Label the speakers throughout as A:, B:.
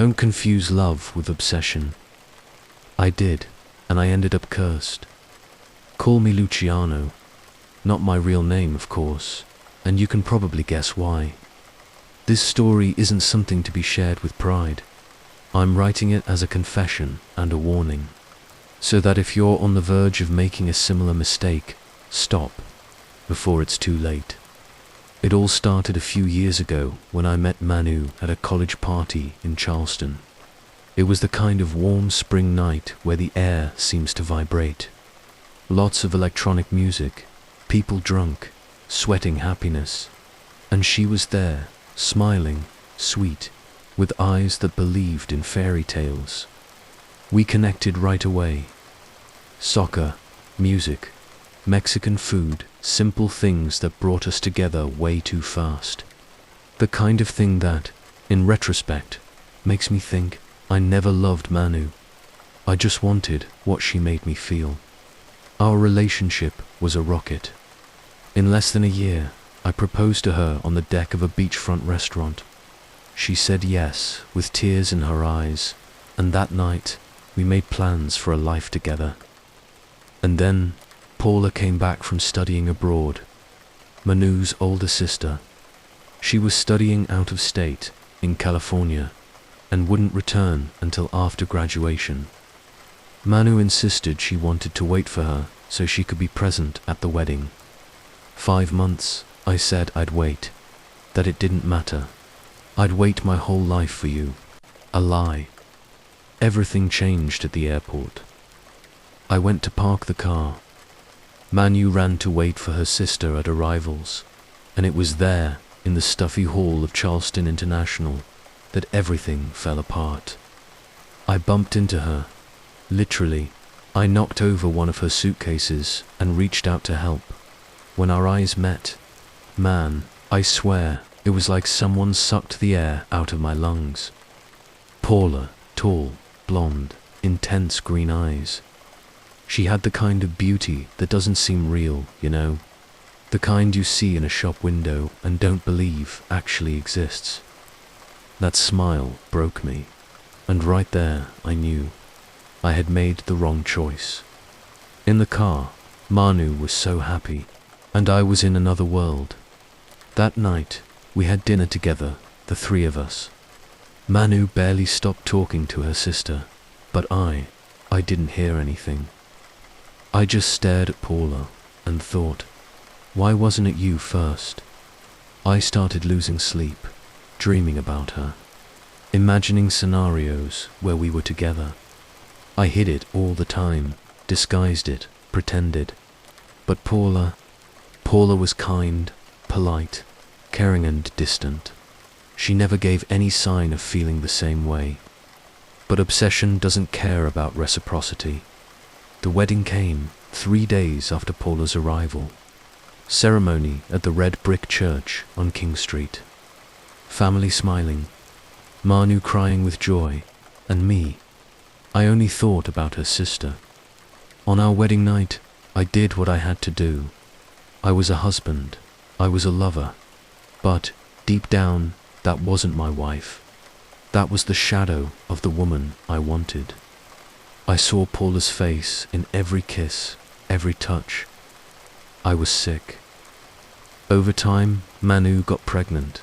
A: Don't confuse love with obsession. I did, and I ended up cursed. Call me Luciano. Not my real name, of course, and you can probably guess why. This story isn't something to be shared with pride. I'm writing it as a confession and a warning, so that if you're on the verge of making a similar mistake, stop before it's too late. It all started a few years ago when I met Manu at a college party in Charleston. It was the kind of warm spring night where the air seems to vibrate. Lots of electronic music, people drunk, sweating happiness, and she was there, smiling, sweet, with eyes that believed in fairy tales. We connected right away. Soccer, music, Mexican food, simple things that brought us together way too fast. The kind of thing that, in retrospect, makes me think I never loved Manu. I just wanted what she made me feel. Our relationship was a rocket. In less than a year, I proposed to her on the deck of a beachfront restaurant. She said yes, with tears in her eyes, and that night, we made plans for a life together. And then, Paula came back from studying abroad, Manu's older sister. She was studying out of state, in California, and wouldn't return until after graduation. Manu insisted she wanted to wait for her so she could be present at the wedding. 5 months, I said I'd wait, that it didn't matter. I'd wait my whole life for you. A lie. Everything changed at the airport. I went to park the car. Manu ran to wait for her sister at arrivals, and it was there, in the stuffy hall of Charleston International, that everything fell apart. I bumped into her. Literally, I knocked over one of her suitcases and reached out to help. When our eyes met, man, I swear, it was like someone sucked the air out of my lungs. Paula, tall, blonde, intense green eyes. She had the kind of beauty that doesn't seem real, you know? The kind you see in a shop window and don't believe actually exists. That smile broke me, and right there I knew I had made the wrong choice. In the car, Manu was so happy, and I was in another world. That night, we had dinner together, the three of us. Manu barely stopped talking to her sister, but I didn't hear anything. I just stared at Paula and thought, why wasn't it you first? I started losing sleep, dreaming about her, imagining scenarios where we were together. I hid it all the time, disguised it, pretended. But Paula was kind, polite, caring and distant. She never gave any sign of feeling the same way. But obsession doesn't care about reciprocity. The wedding came 3 days after Paula's arrival. Ceremony at the red brick church on King Street. Family smiling, Manu crying with joy, and me. I only thought about her sister. On our wedding night, I did what I had to do. I was a husband, I was a lover, but deep down, that wasn't my wife. That was the shadow of the woman I wanted. I saw Paula's face in every kiss, every touch. I was sick. Over time, Manu got pregnant,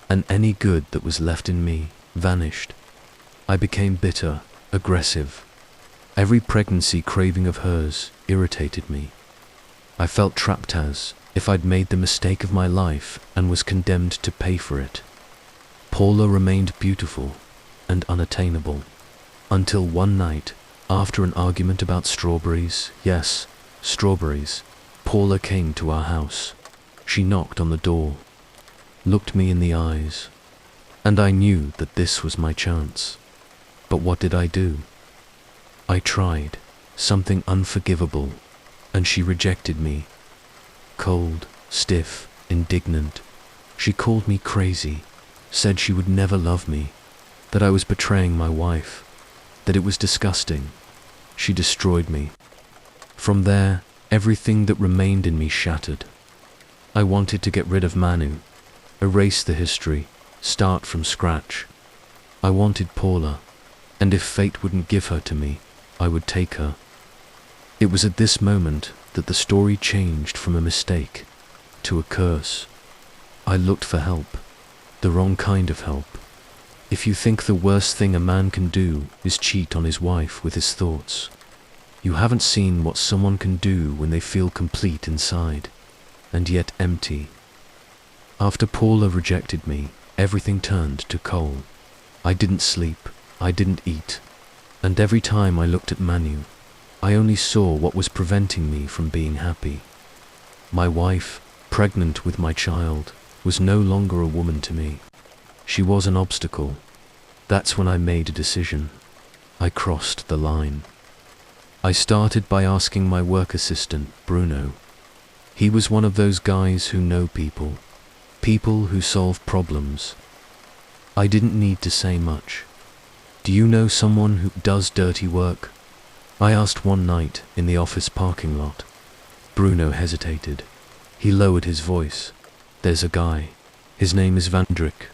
A: and any good that was left in me vanished. I became bitter, aggressive. Every pregnancy craving of hers irritated me. I felt trapped as if I'd made the mistake of my life and was condemned to pay for it. Paula remained beautiful and unattainable, until one night, after an argument about strawberries, yes, strawberries, Paula came to our house. She knocked on the door, looked me in the eyes, and I knew that this was my chance. But what did I do? I tried, something unforgivable, and she rejected me. Cold, stiff, indignant. She called me crazy, said she would never love me, that I was betraying my wife, that it was disgusting. She destroyed me. From there, everything that remained in me shattered. I wanted to get rid of Manu, erase the history, start from scratch. I wanted Paula, and if fate wouldn't give her to me, I would take her. It was at this moment that the story changed from a mistake to a curse. I looked for help, the wrong kind of help. If you think the worst thing a man can do is cheat on his wife with his thoughts, you haven't seen what someone can do when they feel complete inside, and yet empty. After Paula rejected me, everything turned to coal. I didn't sleep, I didn't eat, and every time I looked at Manu, I only saw what was preventing me from being happy. My wife, pregnant with my child, was no longer a woman to me. She was an obstacle. That's when I made a decision. I crossed the line. I started by asking my work assistant, Bruno. He was one of those guys who know people who solve problems. I didn't need to say much. Do you know someone who does dirty work? I asked one night in the office parking lot. Bruno hesitated. He lowered his voice. There's a guy. His name is Vandrik.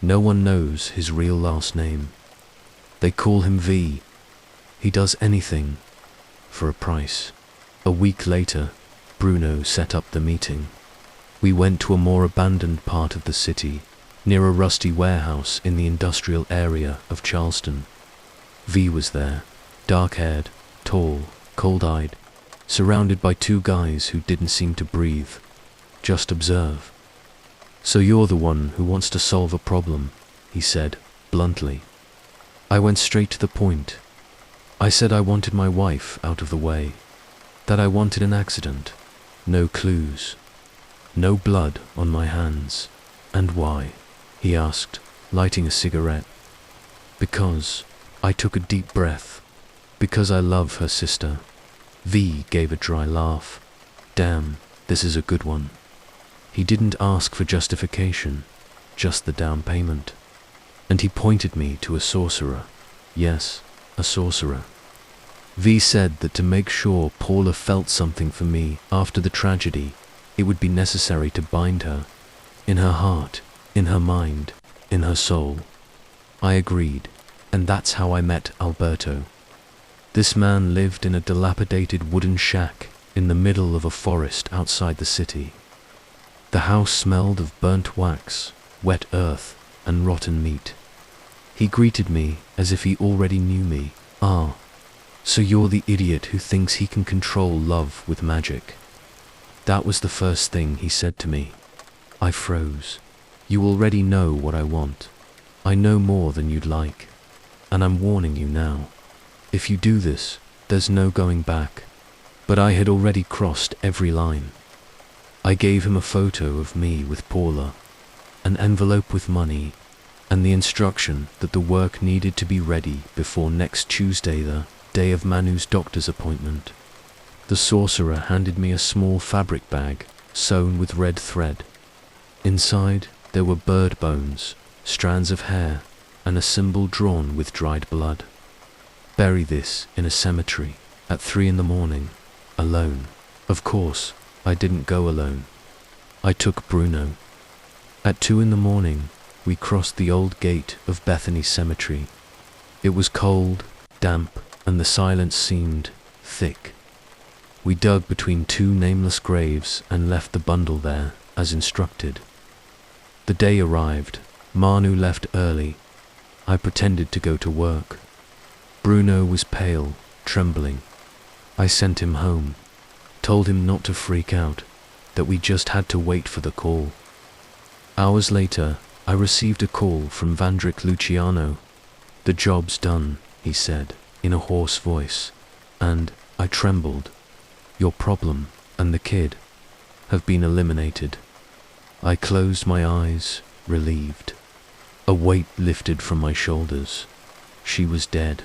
A: No one knows his real last name. They call him V. He does anything for a price. A week later, Bruno set up the meeting. We went to a more abandoned part of the city, near a rusty warehouse in the industrial area of Charleston. V was there, dark-haired, tall, cold-eyed, surrounded by two guys who didn't seem to breathe, just observe. So you're the one who wants to solve a problem, he said, bluntly. I went straight to the point. I said I wanted my wife out of the way, that I wanted an accident, no clues, no blood on my hands. And why? He asked, lighting a cigarette. Because, I took a deep breath. Because I love her sister. V gave a dry laugh. Damn, this is a good one. He didn't ask for justification, just the down payment. And he pointed me to a sorcerer. Yes, a sorcerer. V said that to make sure Paula felt something for me after the tragedy, it would be necessary to bind her, in her heart, in her mind, in her soul. I agreed, and that's how I met Alberto. This man lived in a dilapidated wooden shack in the middle of a forest outside the city. The house smelled of burnt wax, wet earth, and rotten meat. He greeted me as if he already knew me. Ah, so you're the idiot who thinks he can control love with magic. That was the first thing he said to me. I froze. You already know what I want. I know more than you'd like. And I'm warning you now. If you do this, there's no going back. But I had already crossed every line. I gave him a photo of me with Paula, an envelope with money, and the instruction that the work needed to be ready before next Tuesday, the day of Manu's doctor's appointment. The sorcerer handed me a small fabric bag sewn with red thread. Inside, there were bird bones, strands of hair, and a symbol drawn with dried blood. Bury this in a cemetery at 3 a.m, alone. Of course, I didn't go alone. I took Bruno. At 2 a.m, we crossed the old gate of Bethany Cemetery. It was cold, damp, and the silence seemed thick. We dug between two nameless graves and left the bundle there, as instructed. The day arrived. Manu left early. I pretended to go to work. Bruno was pale, trembling. I sent him home, told him not to freak out, that we just had to wait for the call. Hours later, I received a call from Vandrik Luciano. The job's done, he said, in a hoarse voice, and I trembled. Your problem, and the kid, have been eliminated. I closed my eyes, relieved. A weight lifted from my shoulders. She was dead.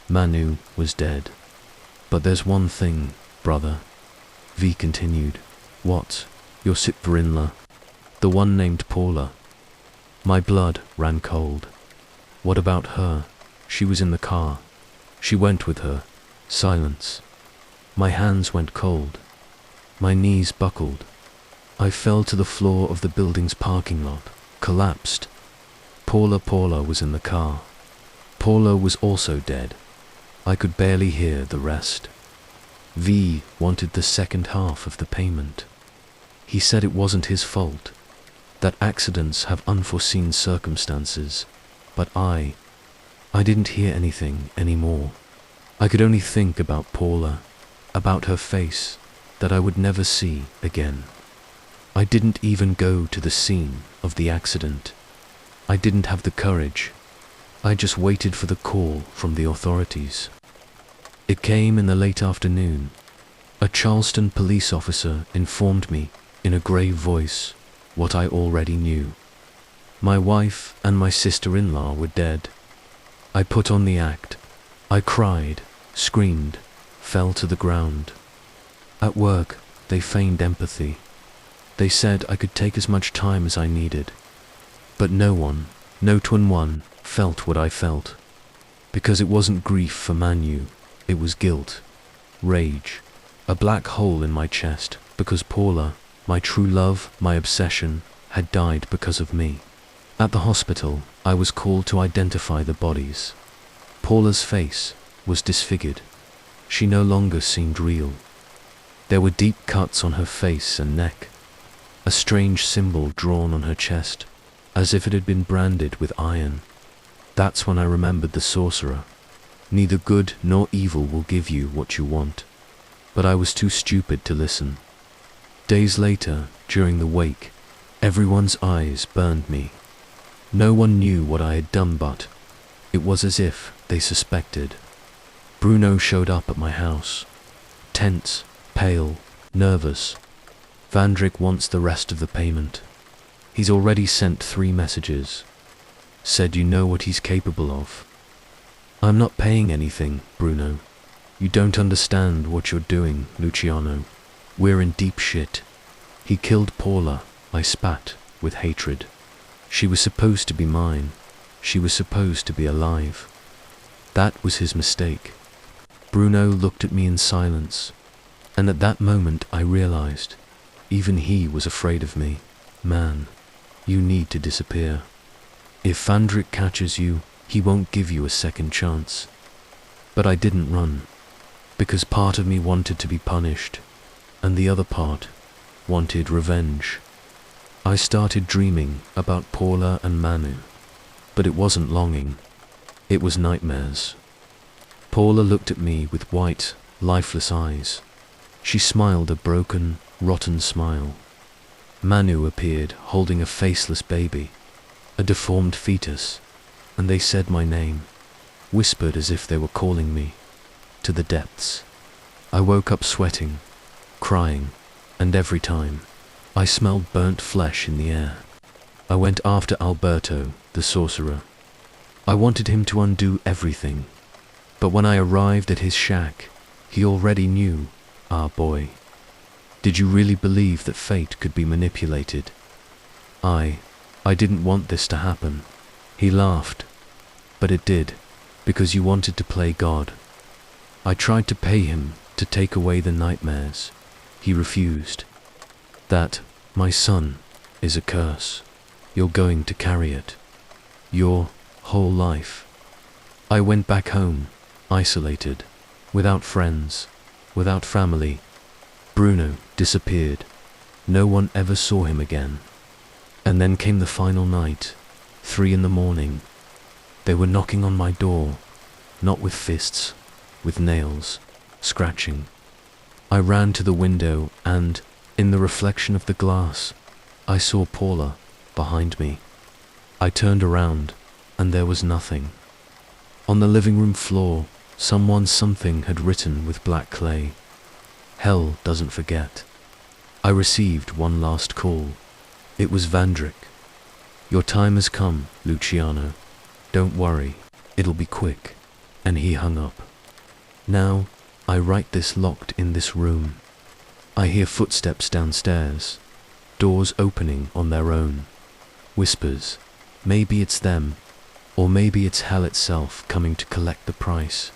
A: Manu was dead. But there's one thing, brother. V continued. What? Your sister-in-law? The one named Paula. My blood ran cold. What about her? She was in the car. She went with her. Silence. My hands went cold. My knees buckled. I fell to the floor of the building's parking lot, collapsed. Paula was in the car. Paula was also dead. I could barely hear the rest. V wanted the second half of the payment. He said it wasn't his fault, that accidents have unforeseen circumstances, but I didn't hear anything anymore. I could only think about Paula, about her face that I would never see again. I didn't even go to the scene of the accident. I didn't have the courage. I just waited for the call from the authorities. It came in the late afternoon. A Charleston police officer informed me in a grave voice what I already knew. My wife and my sister-in-law were dead. I put on the act. I cried, screamed, fell to the ground. At work, they feigned empathy. They said I could take as much time as I needed. But no one, no twin one, felt what I felt. Because it wasn't grief for Manu, it was guilt, rage, a black hole in my chest, because Paula, my true love, my obsession, had died because of me. At the hospital, I was called to identify the bodies. Paula's face was disfigured. She no longer seemed real. There were deep cuts on her face and neck, a strange symbol drawn on her chest, as if it had been branded with iron. That's when I remembered the sorcerer. Neither good nor evil will give you what you want. But I was too stupid to listen. Days later, during the wake, everyone's eyes burned me. No one knew what I had done, but it was as if they suspected. Bruno showed up at my house, tense, pale, nervous. Vandrick wants the rest of the payment. He's already sent 3 messages. Said you know what he's capable of. I'm not paying anything, Bruno. You don't understand what you're doing, Luciano. We're in deep shit. He killed Paula, I spat, with hatred. She was supposed to be mine. She was supposed to be alive. That was his mistake. Bruno looked at me in silence, and at that moment I realized, even he was afraid of me. Man, you need to disappear. If Vandrick catches you, he won't give you a second chance. But I didn't run, because part of me wanted to be punished, and the other part wanted revenge. I started dreaming about Paula and Manu, but it wasn't longing. It was nightmares. Paula looked at me with white, lifeless eyes. She smiled a broken, rotten smile. Manu appeared holding a faceless baby, a deformed fetus, and they said my name, whispered as if they were calling me, to the depths. I woke up sweating, crying, and every time, I smelled burnt flesh in the air. I went after Alberto, the sorcerer. I wanted him to undo everything, but when I arrived at his shack, he already knew, our boy. Did you really believe that fate could be manipulated? I didn't want this to happen. He laughed. But it did, because you wanted to play God. I tried to pay him to take away the nightmares. He refused. That, my son, is a curse. You're going to carry it. Your whole life. I went back home, isolated, without friends, without family. Bruno disappeared. No one ever saw him again. And then came the final night, 3 a.m. They were knocking on my door, not with fists, with nails, scratching. I ran to the window and, in the reflection of the glass, I saw Paula behind me. I turned around, and there was nothing. On the living room floor, something had written with black clay. Hell doesn't forget. I received one last call. It was Vandrick. Your time has come, Luciano. Don't worry, it'll be quick. And he hung up. Now, I write this locked in this room. I hear footsteps downstairs, doors opening on their own. Whispers, maybe it's them, or maybe it's hell itself coming to collect the price.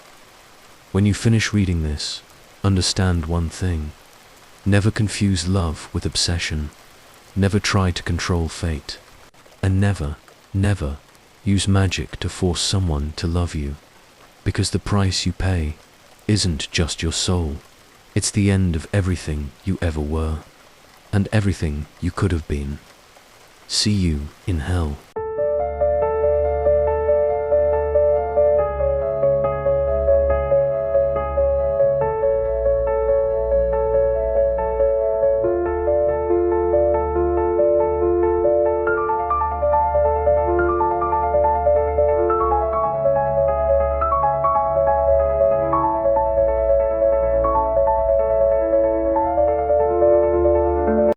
A: When you finish reading this, understand one thing. Never confuse love with obsession. Never try to control fate. And never, never Use magic to force someone to love you, because the price you pay isn't just your soul, it's the end of everything you ever were, and everything you could have been. See you in hell.